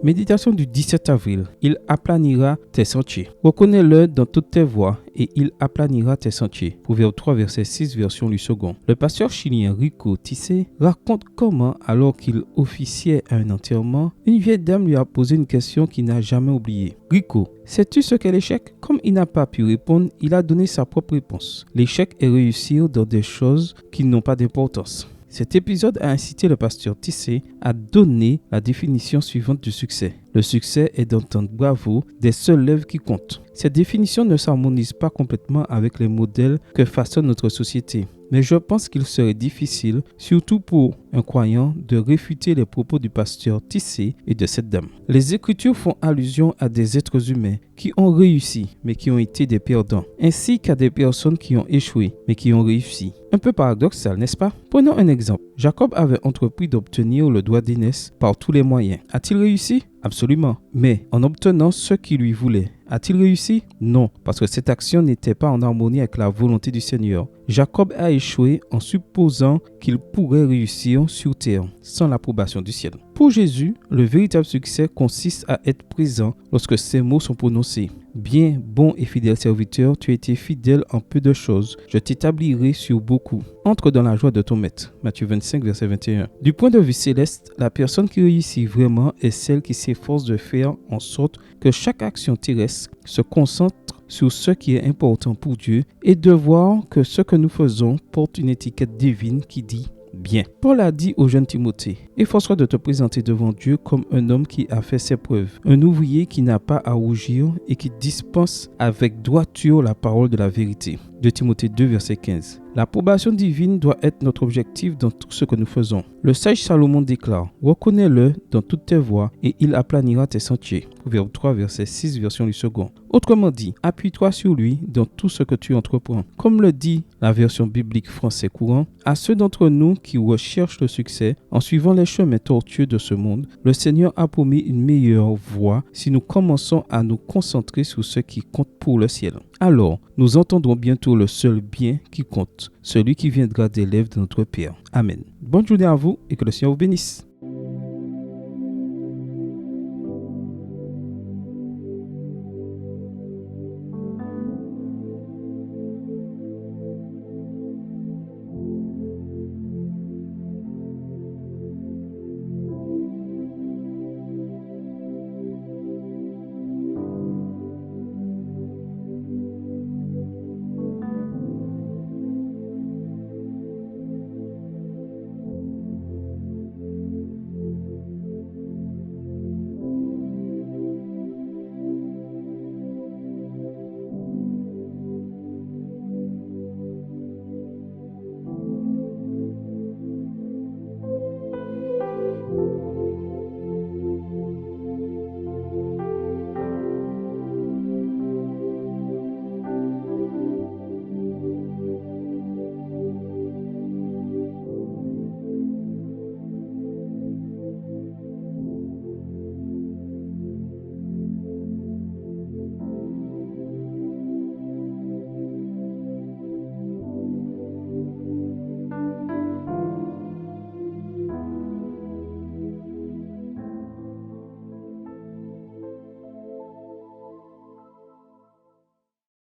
Méditation du 17 avril. Il aplanira tes sentiers. Reconnais-le dans toutes tes voies et il aplanira tes sentiers. Proverbe 3, verset 6, version Louis II. Le pasteur chilien Rico Tissé raconte comment, alors qu'il officiait à un enterrement, une vieille dame lui a posé une question qu'il n'a jamais oubliée. Rico, sais-tu ce qu'est l'échec? Comme il n'a pas pu répondre, il a donné sa propre réponse. L'échec est réussir dans des choses qui n'ont pas d'importance. Cet épisode a incité le pasteur Tissé à donner la définition suivante du succès. Le succès est d'entendre bravo des seules lèvres qui comptent. Cette définition ne s'harmonise pas complètement avec les modèles que façonne notre société. Mais je pense qu'il serait difficile, surtout pour un croyant, de réfuter les propos du pasteur Tissé et de cette dame. Les Écritures font allusion à des êtres humains qui ont réussi, mais qui ont été des perdants, ainsi qu'à des personnes qui ont échoué, mais qui ont réussi. Un peu paradoxal, n'est-ce pas? Prenons un exemple. Jacob avait entrepris d'obtenir le droit d'aînesse par tous les moyens. A-t-il réussi? Absolument. Mais en obtenant ce qu'il lui voulait, a-t-il réussi? Non, parce que cette action n'était pas en harmonie avec la volonté du Seigneur. Jacob a échoué en supposant qu'il pourrait réussir sur terre sans l'approbation du ciel. Pour Jésus, le véritable succès consiste à être présent lorsque ces mots sont prononcés. Bien, bon et fidèle serviteur, tu as été fidèle en peu de choses, je t'établirai sur beaucoup. Entre dans la joie de ton maître. Matthieu 25, verset 21. Du point de vue céleste, la personne qui réussit vraiment est celle qui s'efforce de faire en sorte que chaque action terrestre se concentre sur ce qui est important pour Dieu et de voir que ce que nous faisons porte une étiquette divine qui dit bien. Paul a dit au jeune Timothée, efforce-toi de te présenter devant Dieu comme un homme qui a fait ses preuves, un ouvrier qui n'a pas à rougir et qui dispense avec droiture la parole de la vérité. 2 Timothée 2, verset 15. L'approbation divine doit être notre objectif dans tout ce que nous faisons. Le sage Salomon déclare, reconnais-le dans toutes tes voies et il aplanira tes sentiers. Proverbe 3, verset 6, version Louis II. Autrement dit, appuie-toi sur lui dans tout ce que tu entreprends. Comme le dit la version biblique français courant, à ceux d'entre nous qui recherchent le succès en suivant les chemins tortueux de ce monde, le Seigneur a promis une meilleure voie si nous commençons à nous concentrer sur ce qui compte pour le ciel. Alors, nous entendrons bientôt le seul bien qui compte, celui qui viendra des lèvres de notre Père. Amen. Bonne journée à vous et que le Seigneur vous bénisse.